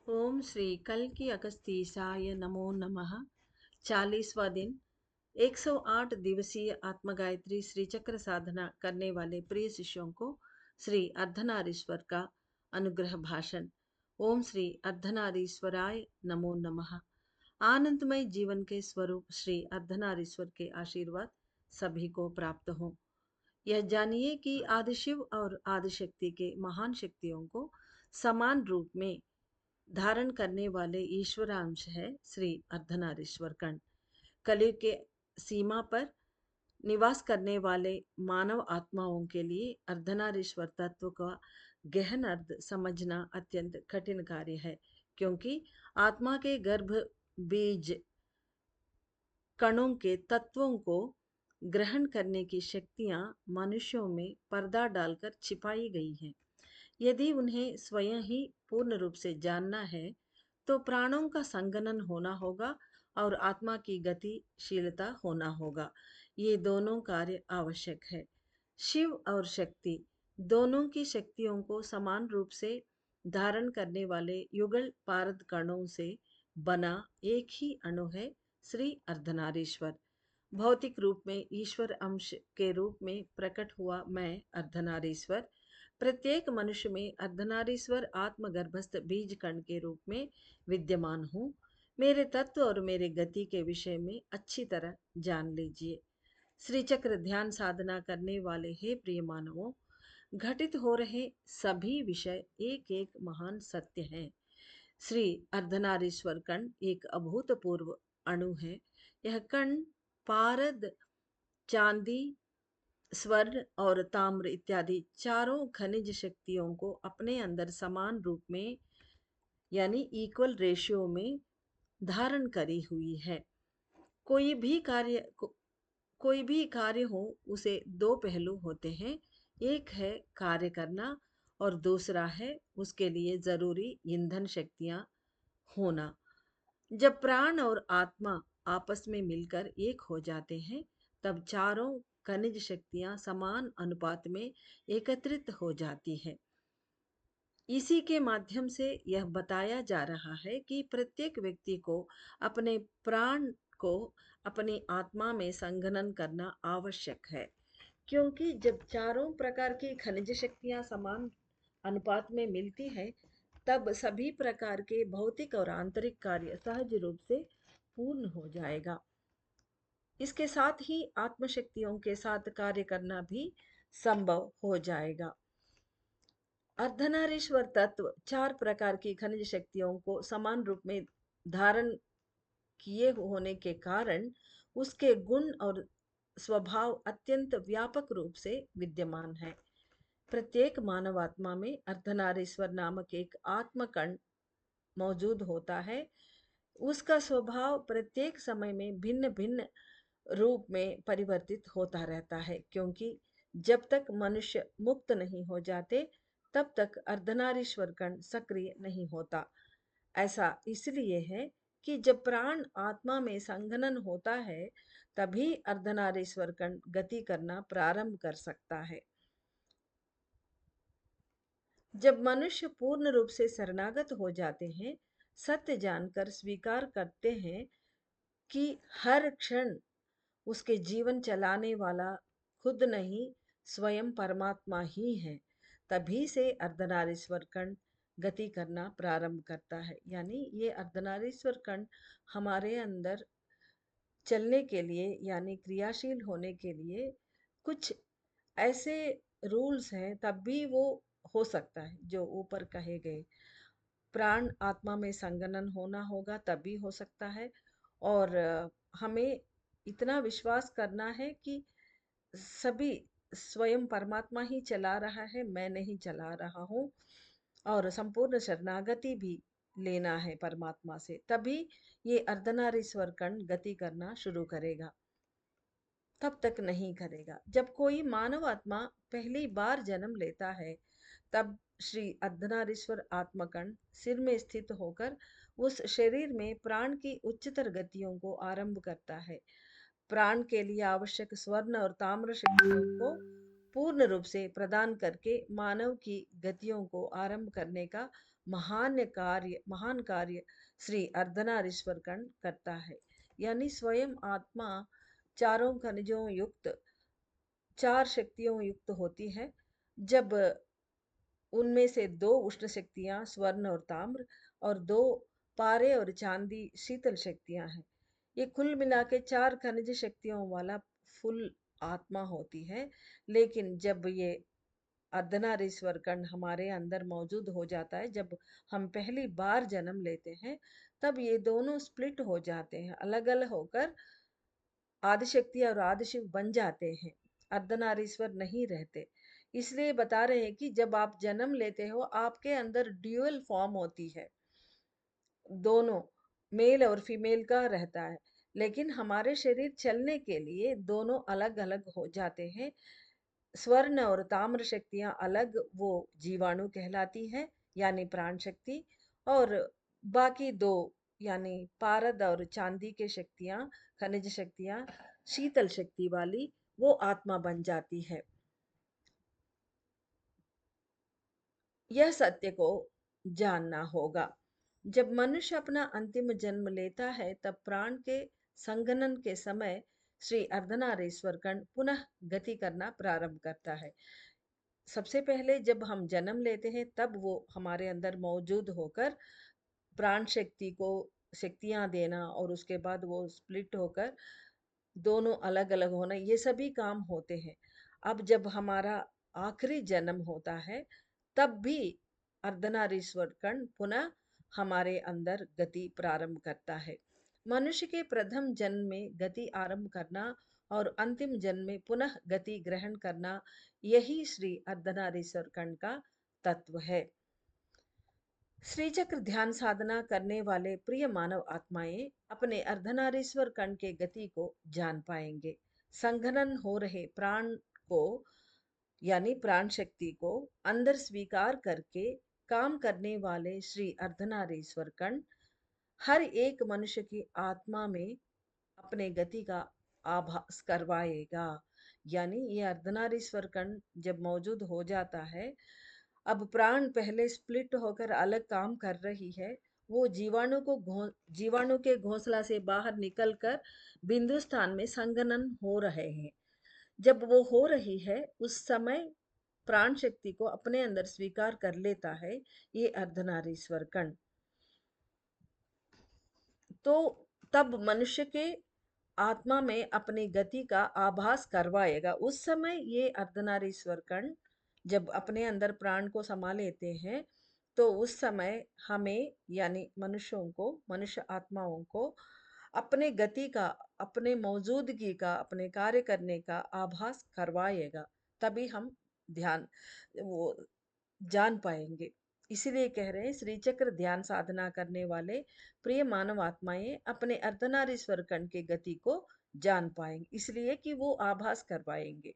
ओम श्री कल की अगस्तीसाय नमो नमः। 40वां दिन 108 दिवसीय आत्मगायत्री श्री चक्र साधना करने वाले प्रिय शिष्यों को श्री अर्धनारीश्वर का अनुग्रह भाषण। ओम श्री अर्धनारीश्वराय नमो नमः। आनंदमय जीवन के स्वरूप श्री अर्धनारीश्वर के आशीर्वाद सभी को प्राप्त हो। यह जानिए कि आदिशिव और आदिशक्ति के महान शक्तियों को समान रूप में धारण करने वाले ईश्वरांश है श्री अर्धनारीश्वर कण। कलयुग के सीमा पर निवास करने वाले मानव आत्माओं के लिए अर्धनारीश्वर तत्व का गहन अर्थ समझना अत्यंत कठिन कार्य है, क्योंकि आत्मा के गर्भ बीज कणों के तत्वों को ग्रहण करने की शक्तियां मनुष्यों में पर्दा डालकर छिपाई गई हैं। यदि उन्हें स्वयं ही पूर्ण रूप से जानना है तो प्राणों का संगनन होना होगा और आत्मा की गतिशीलता होना होगा। ये दोनों कार्य आवश्यक है। शिव और शक्ति दोनों की शक्तियों को समान रूप से धारण करने वाले युगल पारद कणों से बना एक ही अणु है श्री अर्धनारीश्वर। भौतिक रूप में ईश्वर अंश के रूप में प्रकट हुआ मैं अर्धनारीश्वर प्रत्येक मनुष्य में अर्धनारीश्वर आत्मगर्भस्थ बीज कण के रूप में विद्यमान हूँ। मेरे तत्व और मेरे गति के विषय में अच्छी तरह जान लीजिए। श्री चक्र ध्यान साधना करने वाले हे प्रिय मानवों, घटित हो रहे सभी विषय एक एक महान सत्य हैं। श्री अर्धनारीश्वर कण एक अभूतपूर्व अणु है। यह कण पारद, चांदी, स्वर्ण और ताम्र इत्यादि चारों खनिज शक्तियों को अपने अंदर समान रूप में यानी इक्वल रेशियो में धारण करी हुई है। कोई भी कार्य कोई भी कार्य हो, उसे दो पहलू होते हैं। एक है कार्य करना और दूसरा है उसके लिए जरूरी ईंधन शक्तियां होना। जब प्राण और आत्मा आपस में मिलकर एक हो जाते हैं, तब चारों खनिज शक्तियां समान अनुपात में एकत्रित हो जाती है। इसी के माध्यम से यह बताया जा रहा है कि प्रत्येक व्यक्ति को अपने प्राण को अपनी आत्मा में संघनन करना आवश्यक है, क्योंकि जब चारों प्रकार की खनिज शक्तियां समान अनुपात में मिलती हैं, तब सभी प्रकार के भौतिक और आंतरिक कार्य सहज रूप से पूर्ण हो जाएगा। इसके साथ ही आत्मशक्तियों के साथ कार्य करना भी संभव हो जाएगा। अर्धनारीश्वर तत्व चार प्रकार की खनिज शक्तियों को समान रूप में धारण किए होने के कारण उसके गुण और स्वभाव अत्यंत व्यापक रूप से विद्यमान है। प्रत्येक मानव आत्मा में अर्धनारीश्वर नामक एक आत्मकण मौजूद होता है। उसका स्वभाव प्रत्येक समय में भिन्न भिन्न रूप में परिवर्तित होता रहता है, क्योंकि जब तक मनुष्य मुक्त नहीं हो जाते तब तक अर्धनारीश्वर कण सक्रिय नहीं होता। ऐसा इसलिए है कि जब प्राण आत्मा में संघनन होता है, तभी अर्धनारीश्वर कण गति करना प्रारंभ कर सकता है। जब मनुष्य पूर्ण रूप से शरणागत हो जाते हैं, सत्य जानकर स्वीकार करते हैं कि हर क्षण उसके जीवन चलाने वाला खुद नहीं, स्वयं परमात्मा ही है, तभी से अर्धनारीश्वर कण गति करना प्रारंभ करता है। यानी ये अर्धनारीश्वर कण हमारे अंदर चलने के लिए यानी क्रियाशील होने के लिए कुछ ऐसे रूल्स हैं, तब भी वो हो सकता है जो ऊपर कहे गए। प्राण आत्मा में संगनन होना होगा तभी हो सकता है। और हमें इतना विश्वास करना है कि सभी स्वयं परमात्मा ही चला रहा है, मैं नहीं चला रहा हूँ। और संपूर्ण शरणागति भी लेना है परमात्मा से, तभी ये अर्धनारीश्वर कण गति करना शुरू करेगा, तब तक नहीं करेगा। जब कोई मानव आत्मा पहली बार जन्म लेता है, तब श्री अर्धनारीश्वर आत्मकण सिर में स्थित होकर उस शरीर में प्राण की उच्चतर गतियों को आरंभ करता है। प्राण के लिए आवश्यक स्वर्ण और ताम्र शक्तियों को पूर्ण रूप से प्रदान करके मानव की गतियों को आरंभ करने का महान कार्य श्री अर्धनारीश्वर कर्ण करता है। यानी स्वयं आत्मा चारों खनिजों युक्त, चार शक्तियों युक्त होती है। जब उनमें से दो उष्ण शक्तियां स्वर्ण और ताम्र, और दो पारे और चांदी शीतल शक्तियां हैं। ये कुल मिला के चार खनिज शक्तियों वाला फुल आत्मा होती है। लेकिन जब ये अर्धनारीश्वर कण हमारे अंदर मौजूद हो जाता है, जब हम पहली बार जन्म लेते हैं, तब ये दोनों स्प्लिट हो जाते हैं, अलग अलग होकर आदिशक्ति और आदिशिव बन जाते हैं, अर्धनारीश्वर नहीं रहते। इसलिए बता रहे हैं कि जब आप जन्म लेते हो, आपके अंदर ड्यूअल फॉर्म होती है, दोनों मेल और फीमेल का रहता है। लेकिन हमारे शरीर चलने के लिए दोनों अलग अलग हो जाते हैं। स्वर्ण और ताम्र शक्तियां अलग, वो जीवाणु कहलाती है, यानी प्राण शक्ति। और बाकी दो, यानी पारद और चांदी के शक्तियां, खनिज शक्तियां शीतल शक्ति वाली, वो आत्मा बन जाती है। यह सत्य को जानना होगा। जब मनुष्य अपना अंतिम जन्म लेता है, तब प्राण के संगनन के समय श्री अर्धनारीश्वर कण पुनः गति करना प्रारंभ करता है। सबसे पहले जब हम जन्म लेते हैं, तब वो हमारे अंदर मौजूद होकर प्राण शक्ति को शक्तियां देना, और उसके बाद वो स्प्लिट होकर दोनों अलग अलग होना, ये सभी काम होते हैं। अब जब हमारा आखिरी जन्म होता है, तब भी अर्धनारीश्वर कण पुनः हमारे अंदर गति प्रारंभ करता है। मनुष्य के प्रथम जन्म में गति आरंभ करना और अंतिम जन्म में पुनः गति ग्रहण करना, यही श्री अर्धनारीश्वर कण का तत्व है। श्री चक्र ध्यान साधना करने वाले प्रिय मानव आत्माएं अपने अर्धनारीश्वर कण के गति को जान पाएंगे। संघनन हो रहे प्राण को, यानी प्राण शक्ति को अंदर स्वीकार करके काम करने वाले श्री अर्धनारीश्वर कण हर एक मनुष्य की आत्मा में अपने गति का आभास करवाएगा। यानी ये अर्धनारीश्वर कण जब मौजूद हो जाता है, अब प्राण पहले स्प्लिट होकर अलग काम कर रही है, वो जीवाणु के घोंसला से बाहर निकलकर बिंदु स्थान में संघनन हो रहे हैं। जब वो हो रही है, उस समय प्राण शक्ति को अपने अंदर स्वीकार कर लेता है ये अर्धनारीश्वर कण। तो तब मनुष्य के आत्मा में अपनी गति का आभास करवाएगा। उस समय ये अर्धनारीश्वर कण जब अपने अंदर प्राण को समा लेते हैं, तो उस समय हमें, यानी मनुष्यों को, मनुष्य आत्माओं को अपने गति का, अपने मौजूदगी का, अपने कार्य करने का आभास करवाएगा। तभी हम ध्यान वो जान पाएंगे। इसीलिए कह रहे हैं, श्री चक्र ध्यान साधना करने वाले प्रिय मानव आत्माएं अपने अर्धनारीश्वर कण के गति को जान पाएंगे, इसलिए कि वो आभास कर पाएंगे।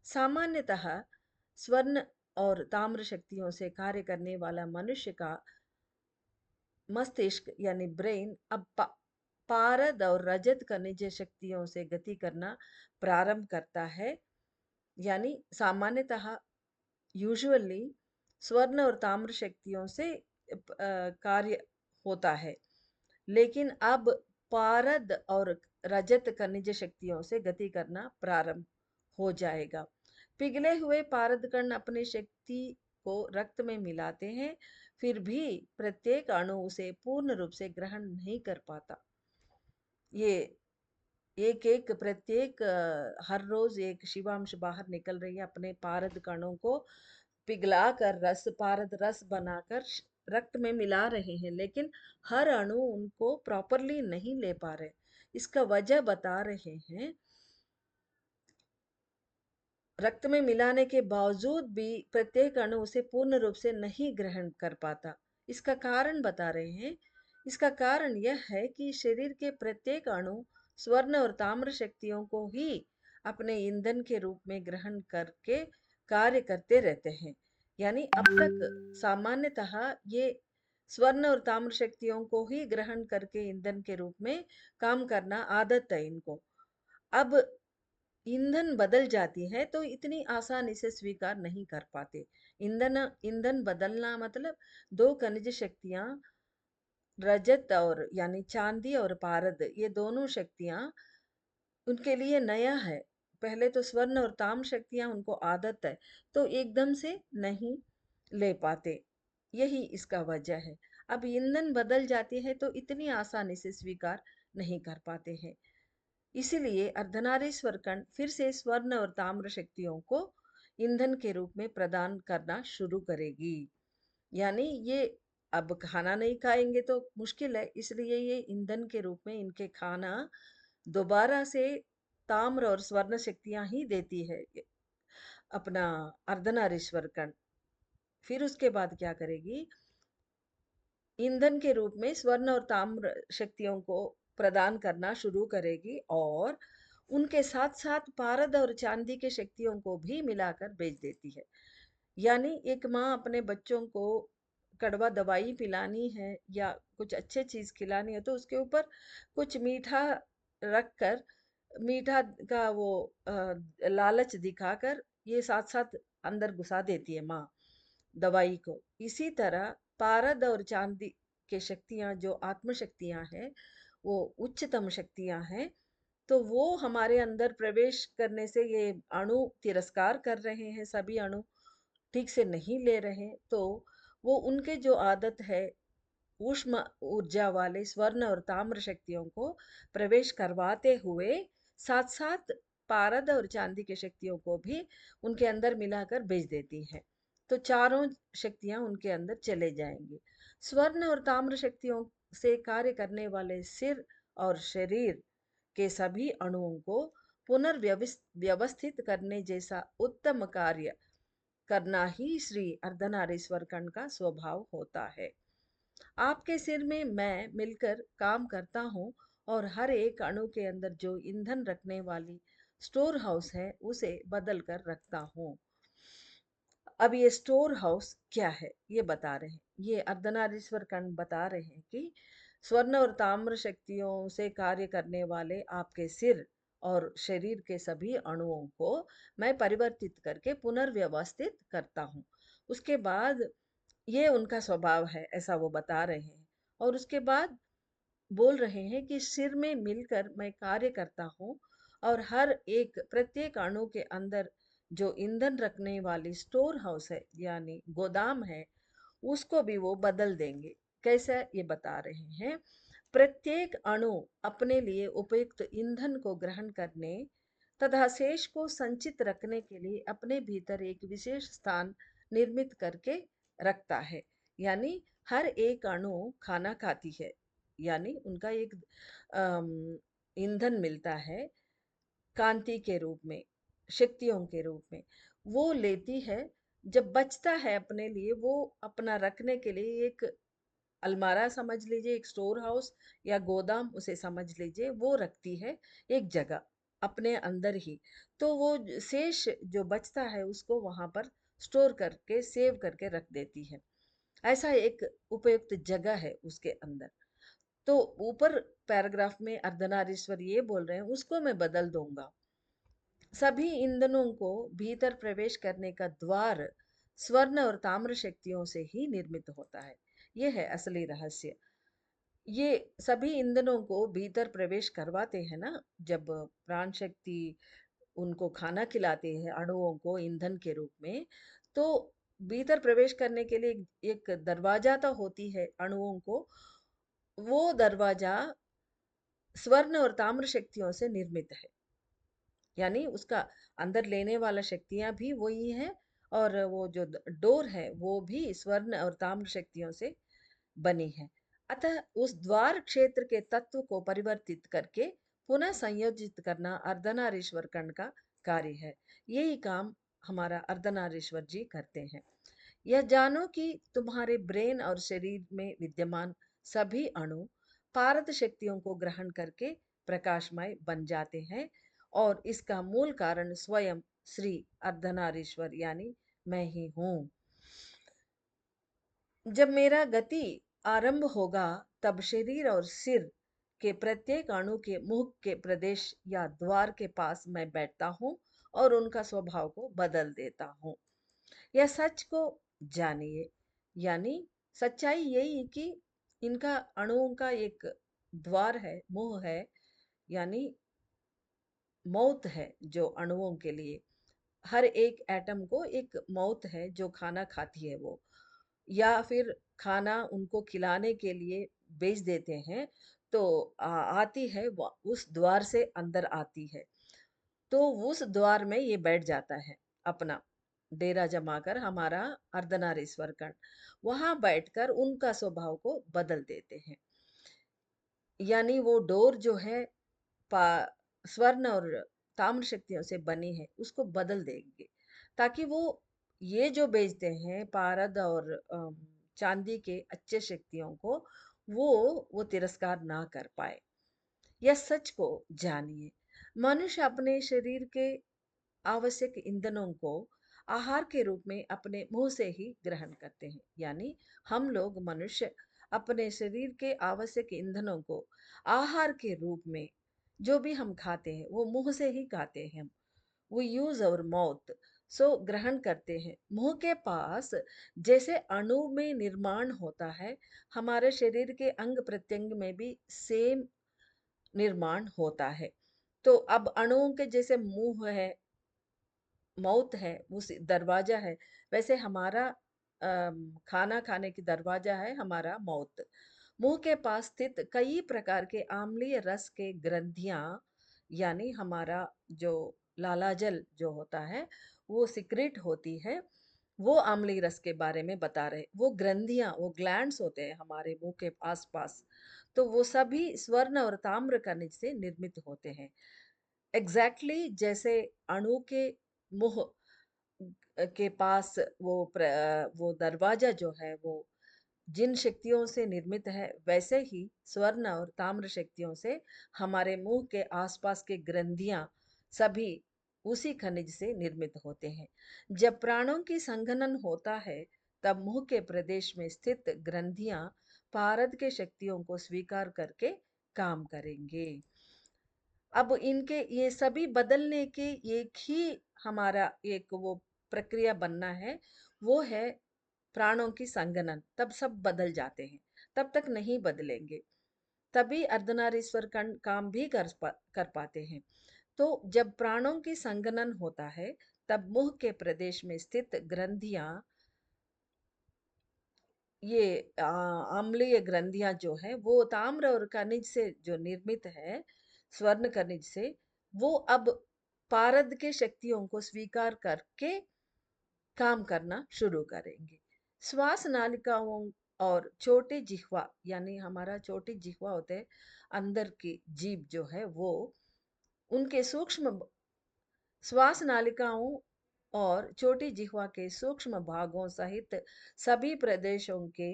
सामान्यतः स्वर्ण और ताम्र शक्तियों से कार्य करने वाला मनुष्य का मस्तिष्क, यानी ब्रेन, अब पारद और रजत खनिज शक्तियों से गति करना प्रारंभ करता है। यानी सामान्यतः, यूजुअली स्वर्ण और ताम्र शक्तियों से कार्य होता है, लेकिन अब पारद और रजत खनिज शक्तियों से गति करना प्रारंभ हो जाएगा। पिघले हुए पारद कण अपनी शक्ति को रक्त में मिलाते हैं, फिर भी प्रत्येक अणु उसे पूर्ण रूप से ग्रहण नहीं कर पाता। ये एक एक प्रत्येक हर रोज एक शिवांश बाहर निकल रही है, अपने पारद कणों को पिघला कर रस, पारद रस बनाकर रक्त में मिला रहे हैं, लेकिन हर अणु उनको प्रॉपरली नहीं ले पा रहे। इसका वजह बता रहे हैं, रक्त में मिलाने के बावजूद भी प्रत्येक अणु उसे पूर्ण रूप से नहीं ग्रहण कर पाता। इसका कारण बता रहे हैं। इसका कारण यह है कि शरीर के प्रत्येक अणु स्वर्ण और ताम्र शक्तियों को ही अपने ईंधन के रूप में ग्रहण करके कार्य करते रहते हैं। यानी अब तक सामान्यतः ये स्वर्ण और ताम्र शक्तियों को ही ग्रहण करके ईंधन के रूप में काम करना आदत है इनको। अब ईंधन बदल जाती है तो इतनी आसानी से स्वीकार नहीं कर पाते। ईंधन ईंधन बदलना मतलब दो खनिज शक्तियां, रजत और यानी चांदी और पारद, ये दोनों शक्तियां उनके लिए नया है। पहले तो स्वर्ण और ताम्र शक्तियां उनको आदत है, तो एकदम से नहीं ले पाते। यही इसका वजह है। अब ईंधन बदल जाती है तो इतनी आसानी से स्वीकार नहीं कर पाते हैं। इसीलिए अर्धनारीश्वर कण फिर से स्वर्ण और ताम्र शक्तियों को ईंधन के रूप में प्रदान करना शुरू करेगी। यानी ये अब खाना नहीं खाएंगे तो मुश्किल है, इसलिए ये ईंधन के रूप में इनके खाना दोबारा से ताम्र और स्वर्ण शक्तियां ही देती है अपना अर्धनारीश्वर कण। फिर उसके बाद क्या करेगी, ईंधन के रूप में स्वर्ण और ताम्र शक्तियों को प्रदान करना शुरू करेगी और उनके साथ साथ पारद और चांदी के शक्तियों को भी मिलाकर बेच देती है। यानी एक माँ अपने बच्चों को कड़वा दवाई पिलानी है या कुछ अच्छे चीज खिलानी है तो उसके ऊपर कुछ मीठा रख कर, मीठा का वो लालच दिखाकर ये साथ साथ अंदर घुसा देती है माँ दवाई को। इसी तरह पारद और चांदी के शक्तियां जो आत्म शक्तियां हैं, वो उच्चतम शक्तियां हैं, तो वो हमारे अंदर प्रवेश करने से ये अणु तिरस्कार कर रहे हैं, सभी अणु ठीक से नहीं ले रहे, तो वो उनके जो आदत है ऊष्म ऊर्जा वाले स्वर्ण और ताम्र शक्तियों को प्रवेश करवाते हुए साथ साथ पारद और चांदी की शक्तियों को भी उनके अंदर मिलाकर भेज देती है। तो चारों शक्तियां उनके अंदर चले जाएंगी। स्वर्ण और ताम्र शक्तियों से कार्य करने वाले सिर और शरीर के सभी अणुओं को पुनर्व्यवस्थित करने जैसा उत्तम कार्य करना ही श्री अर्धनारीश्वर कण का स्वभाव होता है। आपके सिर में मैं मिलकर काम करता हूँ और हर एक अणु के अंदर जो ईंधन रखने वाली स्टोर हाउस है उसे बदल कर रखता हूँ। अब ये स्टोर हाउस क्या है ये बता रहे हैं, ये अर्धनारीश्वर कण बता रहे हैं कि स्वर्ण और ताम्र शक्तियों से कार्य करने वाले आपके सिर और शरीर के सभी अणुओं को मैं परिवर्तित करके पुनर्व्यवस्थित करता हूँ। उसके बाद ये उनका स्वभाव है, ऐसा वो बता रहे हैं। और उसके बाद बोल रहे हैं कि सिर में मिलकर मैं कार्य करता हूँ और हर एक प्रत्येक अणु के अंदर जो ईंधन रखने वाली स्टोर हाउस है यानी गोदाम है, उसको भी वो बदल देंगे। कैसा ये बता रहे हैं, प्रत्येक अणु अपने लिए उपयुक्त ईंधन को ग्रहण करने तथा शेष को संचित रखने के लिए अपने भीतर एक विशेष स्थान निर्मित करके रखता है। यानी हर एक अणु खाना खाती है, यानी उनका एक ईंधन मिलता है कांति के रूप में, शक्तियों के रूप में, वो लेती है। जब बचता है अपने लिए, वो अपना रखने के लिए एक अलमारा समझ लीजिए, एक स्टोर हाउस या गोदाम उसे समझ लीजिए, वो रखती है एक जगह अपने अंदर ही। तो वो शेष जो बचता है उसको वहां पर स्टोर करके सेव करके रख देती है। ऐसा एक उपयुक्त जगह है उसके अंदर। तो ऊपर पैराग्राफ में अर्धनारीश्वर ये बोल रहे हैं उसको मैं बदल दूंगा। सभी ईंधनों को भीतर प्रवेश करने का द्वार स्वर्ण और ताम्र शक्तियों से ही निर्मित होता है। ये है असली रहस्य। ये सभी ईंधनों को भीतर प्रवेश करवाते हैं ना, जब प्राण शक्ति उनको खाना खिलाते हैं अणुओं को ईंधन के रूप में, तो भीतर प्रवेश करने के लिए एक दरवाजा तो होती है अणुओं को, वो दरवाजा स्वर्ण और ताम्र शक्तियों से निर्मित है। यानी उसका अंदर लेने वाला शक्तियां भी वही है और वो जो डोर है वो भी स्वर्ण और ताम्र शक्तियों से बनी है। अतः उस द्वार क्षेत्र के तत्व को परिवर्तित करके पुनः संयोजित करना अर्धनारीश्वर कण का कार्य है। यही काम हमारा अर्धनारीश्वर जी करते हैं। यह जानो कि तुम्हारे ब्रेन और शरीर में विद्यमान सभी अणु पारद शक्तियों को ग्रहण करके प्रकाशमय बन जाते हैं और इसका मूल कारण स्वयं श्री अर्धनारीश्वर यानी मैं ही हूँ। जब मेरा गति आरंभ होगा तब शरीर और सिर के प्रत्येक अणु के मुख के प्रदेश या द्वार के पास मैं बैठता हूँ और उनका स्वभाव को बदल देता हूँ। यह सच को जानिए, यानी सच्चाई यही कि इनका अणुओं का एक द्वार है, मुंह है, यानी मौत है जो अणुओं के लिए। हर एक एटम को एक मौत है जो खाना खाती है वो, या फिर खाना उनको खिलाने के लिए बेच देते हैं, तो आती है वो उस द्वार से अंदर आती है। तो उस द्वार में ये बैठ जाता है अपना डेरा जमाकर, हमारा अर्धनारीश्वर कण वहां बैठकर उनका स्वभाव को बदल देते हैं। यानी वो डोर जो है स्वर्ण और ताम्र शक्तियों से बनी है, उसको बदल देंगे ताकि वो ये जो बेचते हैं पारद और चांदी के अच्छे शक्तियों को, वो तिरस्कार ना कर पाए। यह सच को जानिए। मनुष्य अपने शरीर के आवश्यक ईंधनों को आहार के रूप में अपने मुंह से ही ग्रहण करते हैं। यानी हम लोग मनुष्य अपने शरीर के आवश्यक ईंधनों को आहार के रूप में जो भी हम खाते हैं वो मुंह से ही खाते हैं। वो यूज और माउथ, सो ग्रहण करते हैं मुंह के पास। जैसे अणु में निर्माण होता है, हमारे शरीर के अंग प्रत्यंग में भी सेम निर्माण होता है। तो अब अणुओं के जैसे मुंह है, मौत है, उस दरवाजा है, वैसे हमारा खाना खाने की दरवाजा है हमारा मौत। मुंह के पास स्थित कई प्रकार के अम्लीय रस के ग्रंथियां, यानी हमारा जो लालाजल जो होता है वो सिक्रेट होती है। वो अम्लीय रस के बारे में बता रहे, वो ग्रंथियां, वो ग्लैंड्स होते हैं हमारे मुंह के आसपास। तो वो सभी स्वर्ण और ताम्र खनिज से निर्मित होते हैं। एग्जैक्टली जैसे अणु के मुंह के पास वो दरवाजा जो है वो जिन शक्तियों से निर्मित है, वैसे ही स्वर्ण और ताम्र शक्तियों से हमारे मुंह के आसपास के ग्रंथियां सभी उसी खनिज से निर्मित होते हैं। जब प्राणों की संघनन होता है, तब मुंह के प्रदेश में स्थित ग्रंथियां पारद के शक्तियों को स्वीकार करके काम करेंगे। अब इनके ये सभी बदलने के एक ही हमारा एक वो प्रक्रिया बनना है, वो है प्राणों की संगनन। तब सब बदल जाते हैं, तब तक नहीं बदलेंगे। तभी अर्धनारीश्वर कण काम भी कर पाते हैं। तो जब प्राणों की संगनन होता है, तब मुंह के प्रदेश में स्थित ग्रंथियां, ये अम्लीय ग्रंथियां जो है वो ताम्र और खनिज से जो निर्मित है, स्वर्ण खनिज से, वो अब पारद के शक्तियों को स्वीकार करके काम करना शुरू करेंगे। श्वास नालिकाओं और छोटे जिह्वा, यानी हमारा छोटी जिह्वा होते हैं, अंदर की जीभ जो है वो, उनके सूक्ष्म श्वास नालिकाओं और छोटी जिह्वा के सूक्ष्म भागों सहित सभी प्रदेशों के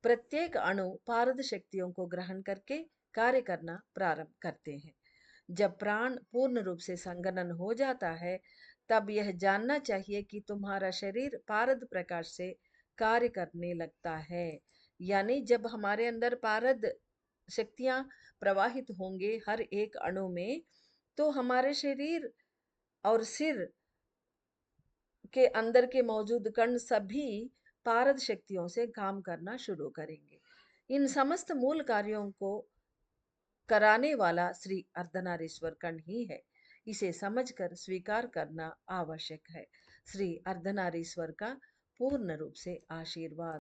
प्रत्येक अणु पारद शक्तियों को ग्रहण करके कार्य करना प्रारंभ करते हैं। जब प्राण पूर्ण रूप से संगनन हो जाता है, तब यह जानना चाहिए कि तुम्हारा शरीर पारद प्रकाश से कार्य करने लगता है। यानी जब हमारे अंदर पारद शक्तियां प्रवाहित होंगे हर एक अणु में, तो हमारे शरीर और सिर के अंदर के मौजूद कण सभी पारद शक्तियों से काम करना शुरू करेंगे। इन समस्त मूल कार्यों को कराने वाला श्री अर्धनारीश्वर कण ही है। इसे समझकर स्वीकार करना आवश्यक है। श्री अर्धनारीश्वर का पूर्ण रूप से आशीर्वाद।